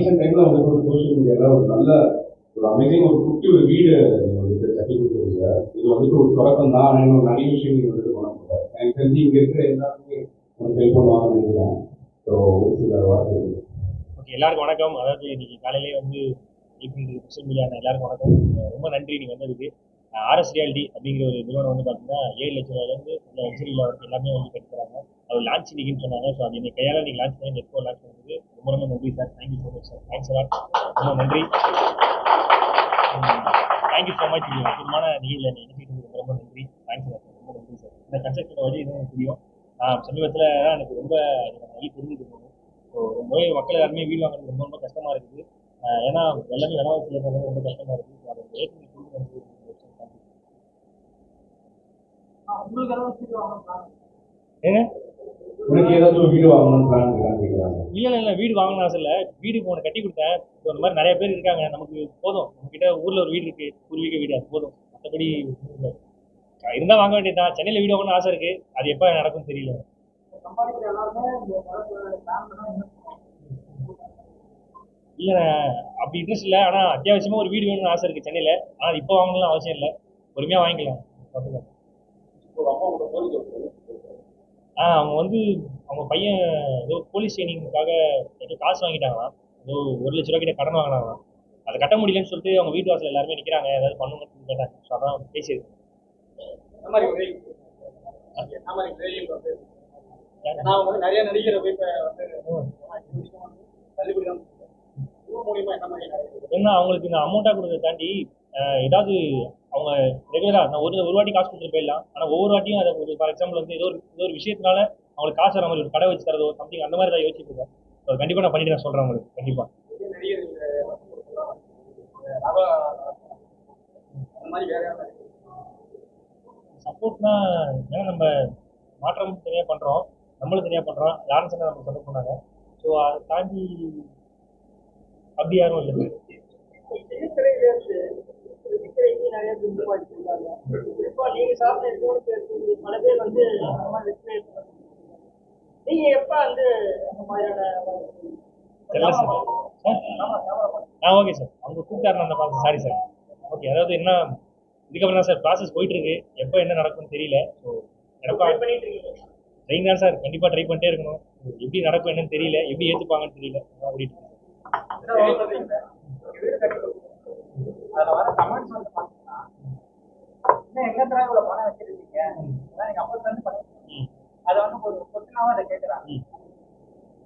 Recent டைம்ல வந்து ஒரு சோஷியல் மீடியால ஒரு நல்ல ஒரு அமேசிங் ஒரு குட்டி ஒரு வீடு நீங்க வந்துட்டு கட்டி கொடுத்துருங்க. இது வந்துட்டு ஒரு தொடக்கம் தான். இன்னும் நிறைய விஷயம் நீங்க வந்துட்டு பண்ண போறாரு. எனக்கு தெரிஞ்சு இங்க இருக்கிற எல்லாருமே உங்களுக்கு ஹெல்ப் பண்ணுவாங்கன்னு நினைக்கிறேன். ஸோ ஒரு சில வார்த்தை. ஓகே, எல்லாருக்கும் வணக்கம். அதாவது இன்னைக்கு காலையிலேயே வந்து சோஷியல் மீடியா எல்லாருக்கும் வணக்கம். ரொம்ப நன்றி நீங்கள் வந்ததுக்கு. ஆர்எஸ் ரியாலிட்டி அப்படிங்கிற ஒரு நிறுவனம் வந்து பார்த்தீங்கன்னா 7 லட்ச ரூபாயிலேருந்து இந்த லக்ஸரியில் வரைக்கும் எல்லாமே வந்து கட்டி தராங்க. அது லான்ச் இன்னைக்குன்னு சொன்னாங்க. ஸோ அது இன்னைக்கு கையால் நீங்கள் லான்ச் பண்ணி எப்போ லான்ச் பண்ணுறது ரொம்ப ரொம்ப நன்றி sir. Thank you so much sir. Thanks sir, ரொம்ப நன்றி. Thank you so much. இது முக்கியமான நிகழ்வில் நினைச்சிட்டு ரொம்ப ரொம்ப நன்றி. தேங்க்ஸ் சார், ரொம்ப நன்றி சார். இந்த கன்ஸ்ட்ரக்ஷன் வழி இன்னும் எனக்கு தெரியும். சமீபத்தில் எனக்கு ரொம்ப நிறைய தெரிஞ்சுட்டு ஸோ நோய் மக்கள் எல்லாருமே வீடு வாங்குறது ரொம்ப ரொம்ப கஷ்டமாக இருக்குது. ஏன்னா எல்லாமே விலைவாசி ஏற்றது ரொம்ப கஷ்டமாக இருக்குது. ஸோ அதை ரேட் இல்ல வீடு வாங்கணும் ஆசை இல்லை. வீடு இப்போ கட்டி கொடுத்தேன். இப்போ இந்த மாதிரி நிறைய பேர் இருக்காங்க. நமக்கு போதும், நம்ம கிட்ட ஊர்ல ஒரு வீடு இருக்கு, பூர்வீக வீடு, அது போதும். மற்றபடி இருந்தா வாங்க வேண்டியதுதான். சென்னையில வீடு வாங்கணும்னு ஆசை இருக்கு. அது எப்ப நடக்கும் தெரியல. இல்ல அப்படி இன்ட்ரெஸ்ட் இல்லை. ஆனா அத்தியாவசியமா ஒரு வீடு வேணும்னு ஆசை இருக்கு சென்னையில. ஆனா இப்போ வாங்கலாம் அவசியம் இல்லை, பொறுமையா வாங்கிக்கலாம். அவங்க வந்து அவங்க பையன் ஏதோ போலீஸ் ட்ரைனிங்காக ஏதோ காசு வாங்கிட்டாங்களாம். ஏதோ 1 லட்ச ரூபா கிட்ட கடன் வாங்கினாங்களாம். அதை கட்ட முடியலன்னு சொல்லிட்டு அவங்க வீட்டு வாசல் எல்லாருமே நிற்கிறாங்க, ஏதாவது பண்ணுங்கன்னு கேட்டாங்க. ஸோ அதான் பேசியிருக்கு. நிறைய நடிகர் ஏன்னா அவங்களுக்கு இந்த அமௌண்ட்டாக கொடுக்கறத தாண்டி ஏதாவது அவங்க ரெகுலராக நான் ஒரு வாட்டி காசு கொடுத்துட்டு போயிடலாம். ஆனால் ஒவ்வொரு வாட்டியும் அதை ஒரு ஃபார் எக்ஸாம்பிள் வந்து ஏதோ ஒரு விஷயத்தினால அவங்களுக்கு காசு வர மாதிரி ஒரு கடை வச்சு தரதோ சம்திங் அந்த மாதிரி தான் யோசிச்சுட்டு இருக்கேன். அது கண்டிப்பாக நான் பண்ணிட்டு நான் சொல்கிறேன் உங்களுக்கு. கண்டிப்பாக சப்போர்ட்னா ஏன்னா நம்ம மாற்றம் தனியாக பண்ணுறோம், நம்மளும் தனியாக பண்ணுறோம். யாரும் சொன்னால் நம்ம சப்போர்ட் பண்ணாங்க. ஸோ அதை தாண்டி அப்படி யாரும் இல்லை. ஓகே சார், அவங்க கூப்பிட்டாருன்னு அந்த பார்த்து. Sorry sir. ஓகே, அதாவது என்ன இதுக்கப்புறம் தான் சார் ப்ராசஸ் போயிட்டு இருக்கு. எப்போ என்ன நடக்கும்னு தெரியல. ஸோ ட்ரெயின் தான் சார், கண்டிப்பாக ட்ரை பண்ணிட்டே இருக்கணும். எப்படி நடக்கும் என்னன்னு தெரியல, எப்படி ஏற்றுப்பாங்கன்னு தெரியல. ஓடிட்டு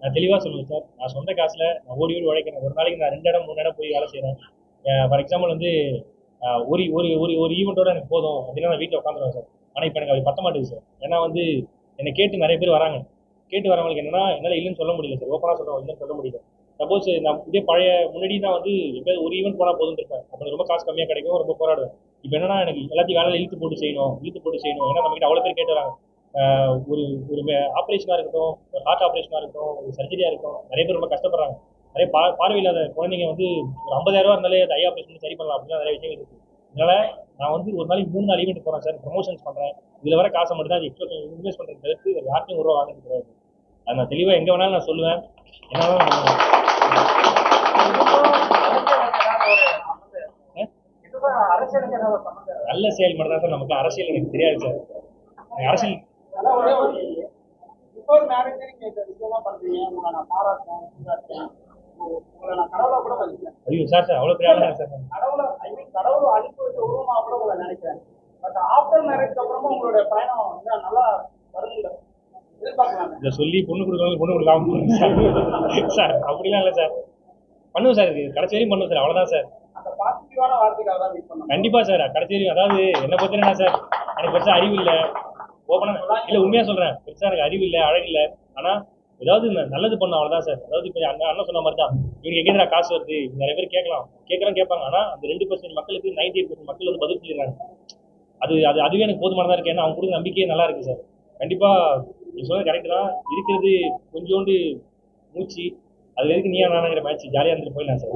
நான் தெளிவாக சொல்லுவேன் சார். நான் சொந்த காசில் நான் ஓடி உழைக்கிறேன். ஒரு நாளைக்கு நான் 2 இடம் 3 இடம் போய் வேலை செய்கிறேன். ஃபார் எக்ஸாம்பிள் வந்து ஒரு ஒரு ஒரு ஒரு ஈவெண்ட்டோட எனக்கு போதும் அப்படின்னா நான் வீட்டில் உட்காந்துருவேன் சார். ஆனால் இப்போ எனக்கு அது பத்த மாட்டேங்குது சார். ஏன்னா வந்து என்னை கேட்டு நிறைய பேர் வராங்க. கேட்டு வரவங்களுக்கு என்னன்னா என்னால் இல்லைன்னு சொல்ல முடியல சார். ஓப்பனாக சொல்கிறோம், இல்லைன்னு சொல்ல முடியல. சப்போஸ் நான் இதே பழைய முன்னாடி தான் வந்து எப்போயாவது ஒரு ஈவெண்ட் போனால் போதும் இருப்பேன். அப்போ ரொம்ப காசு கம்மியாக கிடைக்கும், ரொம்ப போராடுவேன். இப்போ என்னன்னா எனக்கு எல்லாத்தையும் வேலையில் இழுத்து போட்டு செய்யணும். ஏன்னா நம்மகிட்ட அவ்வளோ பேர் கேட்டு வராங்க. ஒரு ஒரு ஆப்ரேஷனாக இருக்கட்டும், ஒரு ஹார்ட் ஆப்ரேஷனாக இருக்கட்டும், ஒரு சர்ஜரியாக இருக்கட்டும், நிறைய பேர் ரொம்ப கஷ்டப்படுறாங்க. நிறைய பார்வையில்லாத குழந்தைங்க வந்து ஒரு 50,000 ரூபா இருந்தாலே அது ஐ ஆப்ரேஷன் சரி பண்ணலாம் அப்படின்னா நிறைய விஷயங்கள் இருக்குது. அதனால நான் வந்து ஒரு நாளைக்கு 3-4 ஈவெண்ட் போகிறேன் சார். ப்ரமோஷன்ஸ் பண்ணுறேன். இதில் வர காசை மட்டும் தான் அது இன்வெஸ்ட் பண்ணுறது தவிர்த்து யார்ட்டையும் 1 ரூபா வாங்கிட்டு கிடையாது. அது நான் தெளிவாக எங்கே வேணாலும் நான் சொல்லுவேன். நல்ல செயல் மட்டும் தான் சார். நமக்கு அரசியல் எனக்கு தெரியாது சார். அரசியல் ஐயோ சார் சார் அவ்வளோ பெரிய ஆளா சார். இதை சொல்லி பொண்ணு கொடுக்காம சார் அப்படிலாம் இல்லை சார். பண்ணுவோம் சார், கடைசி வரையும் பண்ணுவோம் சார். அவ்வளோதான் சார். கண்டிப்பா சார் கடைசி வரையும். அதாவது என்ன பொறுத்தனா சார், எனக்கு பெருசா அறிவு இல்லை. ஓப்பனா இல்லை, உண்மையாக சொல்கிறேன். பெருசாக எனக்கு அறிவு இல்லை, அழகு இல்லை. ஆனால் ஏதாவது நல்லது பண்ண அவ்வளோதான் சார். அதாவது இப்போ அண்ணன் சொன்ன மாதிரி தான். இவங்க எங்கேயா காசு வருது நிறைய பேர் கேட்பாங்க. ஆனால் அந்த 2% மக்களுக்கு 98% மக்கள் வந்து பதில் சொல்லிடுறாங்க. அதுவே எனக்கு போதுமானதாக இருக்கு. ஏன்னா அவங்க கொடுக்குற நம்பிக்கையே நல்லா இருக்கு சார். கண்டிப்பாக நீ சொல்றது கரெக்ட் தான். இருக்கிறது கொஞ்சோண்டு மூச்சு. அது எதுக்கு நீயா நானுங்கிற மேட்ச் ஜாலியாக இருந்துட்டு போயிடலாம் சார்.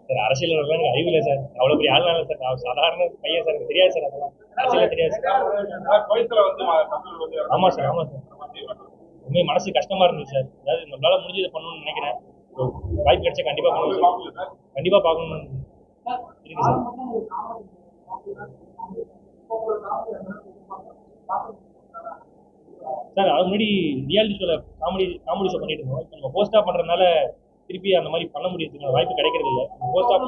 சார் அரசியல் அறிவு இல்லை சார். அவ்வளோ பெரிய ஆள் இல்லை சார். நான் சாதாரண பையன் சார், எனக்கு தெரியாது சார். அதெல்லாம் அரசியல தெரியாது சார். குவைத்துல வந்து கப்பல் வந்து ஆமாம் சார் உண்மை மனசு கஷ்டமா இருந்துச்சு சார். அதாவது நம்மளால முடிஞ்சதை பண்ணணும்னு நினைக்கிறேன். So, வாய்ப்பு கிடைச்சா கண்டிப்பாக பண்ணுவோம் சார். கண்டிப்பாக பார்க்கணும்னு இருக்கு சார். சார் அது முன்னாடி ரியாலிட்டி ஷோவில் காமெடி ஷோ பண்ணிட்டு இருந்தோம். இப்போ நம்ம போஸ்டாக பண்ணுறதுனால திருப்பி அந்த மாதிரி பண்ண முடியறதுக்கு வாய்ப்பு கிடைக்கிறது இல்லை. போஸ்டாக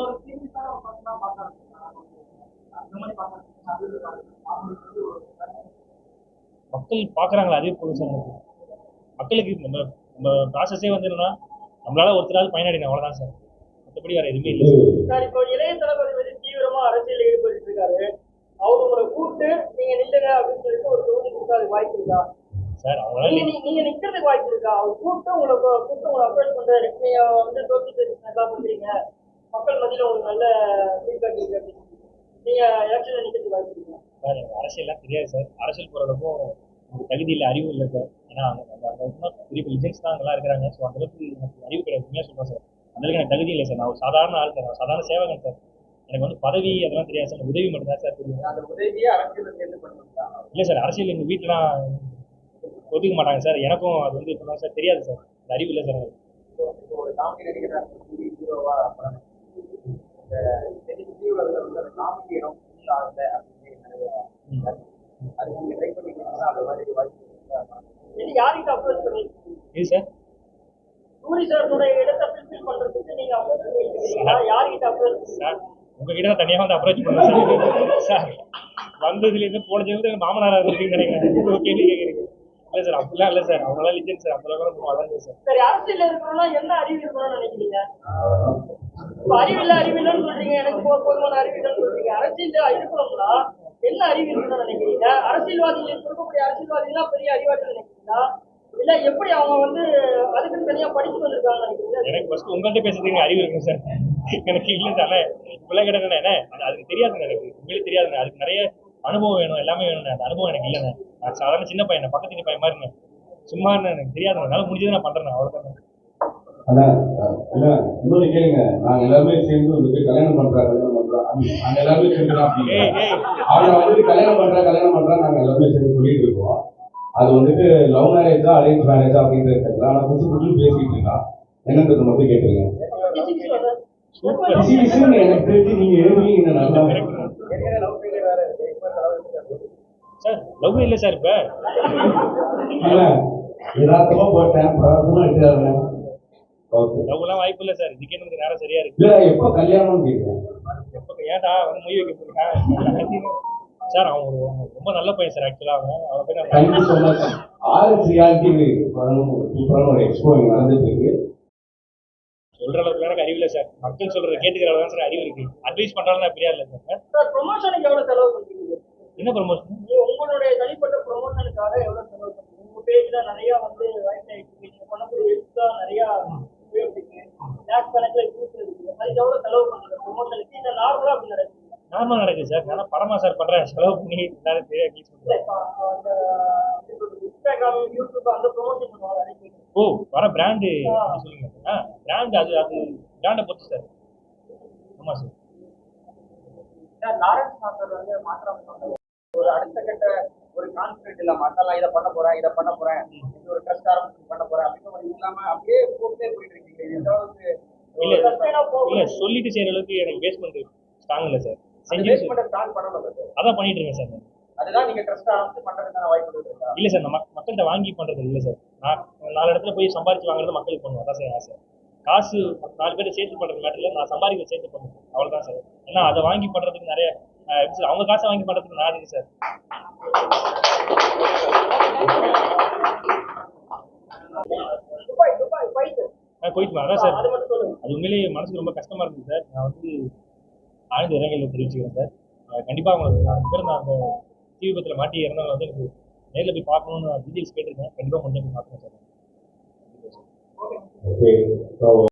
மக்கள் பார்க்குறாங்களா அதே போதும் சார். மக்களுக்கு நம்ம நம்ம ப்ராசஸே வந்து என்னன்னா நம்மளால ஒருத்தராவது பயனடையணும், அவ்வளோதான் சார். மற்றபடி வேறு எதுவுமே இல்லை சார். இப்போ இளைய தளபதி வந்து தீவிரமா அரசியல் ஈடுபட்டு இருக்காரு. அவர் உங்களை கூப்பிட்டு நீங்க நில்லுங்க அப்படின்னு சொல்லிட்டு ஒரு தொகுதி கொடுத்தா அதுக்கு வாய்ப்பு இருக்கா சார்? அவங்களால நீங்க நிக்கிறதுக்கு வாய்ப்பு இருக்கா? அவர் கூப்பிட்டு உங்களை அப்ரோச் பண்றாரு, நீங்க வந்து சோசியல் நல்லா பண்றீங்க, மக்கள் மத்தியில உங்களுக்கு நல்ல ஃபீட்பேக் இருக்கு அப்படின்னு நீங்க எலெக்ஷன்ல நிக்கிறதுக்கு வாய்ப்பு இருக்கா? சார் எனக்கு அரசியல்லாம் தெரியாது சார். அரசியல் போகிறதுக்கும் எனக்கு தகுதி இல்லை, அறிவு இல்லை சார். ஏன்னா அந்த பெரிய லிஜெண்ட்ஸ் தான் அங்கெல்லாம் இருக்கிறாங்க. ஸோ அந்தளவுக்கு எனக்கு அறிவு கிடையாது, உண்மையாக சொல்கிறேன் சார். அந்தளவுக்கு எனக்கு தகுதி இல்லை சார். நான் ஒரு சாதாரண ஆள் சார், நான் சாதாரண சேவகன் சார். எனக்கு வந்து பதவி அதெல்லாம் தெரியாது சார். உதவி மட்டும் தான் சார் தெரியும். அந்த உதவியே அரசியல் சேர்ந்து பண்ணுறீங்களா? இல்லை சார், அரசியல் எங்கள் வீட்டிலாம் ஒதுக்க மாட்டாங்க சார். எனக்கும் அது வந்து இப்போ சார் தெரியாது சார். அந்த அறிவு இல்லை சார் எனக்கு. ஒரு காமெடி நடிகர் ஹீரோவா காமெடி இடம் ஆகல அப்படின்னு அது நீங்க ட்ரை பண்ணிக்கலாம். அந்த மாதிரி வாய்ப்பு யார்கிட்ட அப்ரோச் பண்ணிருக்கீங்க? இது சார் சூரி சாரோட இடத்தை ஃபில்ஃபில் பண்றதுக்கு நீங்க அப்ரோச் பண்ணிருக்கீங்களா? யார்கிட்ட அப்ரோச் சார்? உங்ககிட்ட தான் தனியாக வந்து அப்ரோச் பண்ணுறேன் சார். வந்ததுலேருந்து போனதுலேருந்து மாமனாராக இருக்குன்னு நினைக்கிறேன். கேள்வி கேட்குறீங்க? இல்லை சார், அப்படிலாம் இல்லை சார். அவங்களாம் லிஜெண்ட் சார். அந்த அளவுக்கு வளர்ந்து சார். சரி, அரசியல் இருக்கணும்னா என்ன அறிவு இருக்கணும்னு நினைக்கிறீங்க? இப்போ அறிவில்லைன்னு சொல்றீங்க, எனக்கு போதுமான அறிவில்லைன்னு சொல்றீங்க. அரசியல் இருக்கணும்னா என்ன அறிவு இருக்கணும்னு நினைக்கிறீங்க? அரசியல்வாதிகள் இருக்கக்கூடிய அரசியல்வாதிகள்லாம் பெரிய அறிவாளிகள் நினைக்கிறீங்களா? இல்ல எப்படி அவங்க வந்து அதுக்கு தனியா படிச்சு வந்திருக்காங்கன்னு நினைக்கிறீங்க? எனக்கு ஃபர்ஸ்ட் உங்கள்கிட்ட பேசுறதுக்கு அறிவு இருக்கும் சார். எனக்கு இல்லை சார். இப்பெல்லாம் கிடையாது என்ன அதுக்கு தெரியாதுங்க. எனக்கு உண்மையிலே தெரியாதுங்க. அதுக்கு நிறைய அனுபவம் வேணும், எல்லாமே வேணும். அந்த அனுபவம் எனக்கு இல்லைங்க. நான் சாதாரண சின்ன பையன், பக்கத்து வீட்டு பையன் மாதிரி இருந்தேன். சும்மா எனக்கு தெரியாதுங்க. அதனால முடிஞ்சதை நான் பண்றேன், அவ்வளோதான். அதான் இல்ல இன்னொரு கேளுங்க. நாங்க எல்லாருமே சேர்ந்து வந்துட்டு கல்யாணம் பண்றோம் நாங்க எல்லாருமே சேர்ந்து தான் அவங்க வந்துட்டு கல்யாணம் பண்றா நாங்க எல்லாருமே சேர்ந்து சொல்லிட்டு இருக்கோம். அது வந்துட்டு லவ் மேரேஜா அரேஞ்ச் மேரேஜா அப்படின்றது தெரியல. ஆனா புதுசு பேசிட்டு இருக்கான். என்னன்றது மட்டும் கேட்டுருங்க. எனக்கு தெரிஞ்சு நீங்க எழுதுவீங்க நல்லா சார். லவ் இல்லை சார். இப்ப யதார்த்தமா போட்டேன், பிரகாசமா எடுத்துறாங்க. லவ்லாம் வாய்ப்பு இல்லை சார். இதுக்கே நமக்கு நேரம் சரியா இருக்கு. இல்ல எப்போ கல்யாணம் கேட்குறேன். எப்போ ஏன்டா வந்து மொய் வைக்க போயிருக்கேன் சார். அவன் ரொம்ப நல்ல பையன் சார். ஆக்சுவலா அவன் பேர் thank you so much. RS reality சூப்பரான ஒரு எக்ஸ்போ நடந்துட்டு இருக்கு. சொல்ற அளவுக்கு எனக்கு அறிவு இல்லை சார். மக்கள் சொல்றதை கேட்டுக்கிற அளவு தான் சார் அறிவு இருக்கு. அட்வைஸ் பண்றாலும் நான் பெரியா இல்லை சார். ப்ரொமோஷனுக்கு எவ்வளவு செலவு பண்றீங்க? என்ன ப்ரமோஷன்? உங்களுடைய தனிப்பட்ட ப்ரொமோஷனுக்காக எவ்வளவு செலவு பண்றீங்க? உங்க பேஜ்ல நிறைய வந்து நீங்க பண்ணக்கூடிய எழுத்துலாம் நிறைய கணக்குல இருக்கு. அதுக்கு எவ்வளவு செலவு பண்றீங்க ப்ரொமோஷனுக்கு? இந்த நார்மலா அப்படி நடக்குது? நார்மலா நடக்குது சார். நான் படமா சார் பண்றேன். செலவு பண்ணி எல்லாரும் தெரியா இன்ஸ்டாகிராம், யூடியூப் அந்த ப்ரொமோஷன் பண்ணுவாங்க. ஓ, வர பிராண்டு சொல்லுங்க. பிராண்ட் அது பிராண்டை பொறுத்து சார். ஆமா சார். சார், லாரன்ஸ் மாஸ்டர் வந்து மாற்றம் ஒரு அடுத்த கட்ட ஒரு கான்ஃபிடென்ட் இல்ல மாத்தலாம், இதை பண்ண போறேன் இந்த ஒரு ட்ரஸ்ட் ஆரம்பிச்சு பண்ண போறேன் அப்படின்னு இல்லாம அப்படியே போட்டே போயிட்டு இருக்கீங்க. இல்ல சொல்லிட்டு செய்யற அளவுக்கு எனக்கு பேஸ்மெண்ட் ஸ்ட்ராங் இல்லை சார். அதான் பண்ணிட்டு இருக்கேன் சார். அதுதான் நீங்க ட்ரஸ்ட் ஆரம்பிச்சு பண்றதுக்கான வாய்ப்பு இருக்கா? இல்ல சார், நான் மக்கள்கிட்ட வாங்கி பண்றது இல்லை சார். நான் 4 இடத்துல போய் சம்பாதிச்சு வாங்குறது மக்களுக்கு பண்ணுவோம். அதான் சார் ஆசை. காசு 4 பேரை சேர்த்து பண்றது மேட்டர்ல நான் சம்பாதிக்க சேர்த்து பண்ணுவேன், அவ்வளவுதான் சார். ஏன்னா அதை வாங்கி பண்றதுக்கு நிறைய அவங்க காசை வாங்கி பண்றதுக்கு நான் இருக்கு சார். போயிட்டு அதான் சார். அது உண்மையிலேயே மனசுக்கு ரொம்ப கஷ்டமா இருந்தது சார். நான் வந்து ஆழ்ந்த இரங்கலை தெரிவிச்சுக்கிறேன் சார். கண்டிப்பா அவங்களுக்கு நான் அந்த தீ விபத்துல மாட்டி இறந்தவங்க வந்து எனக்கு நேரில் போய் பார்க்கணும்னு டீட்டெயில்ஸ் கேட்டிருக்கேன். கண்டிப்பா கொஞ்சம் பார்க்கணும் சார்.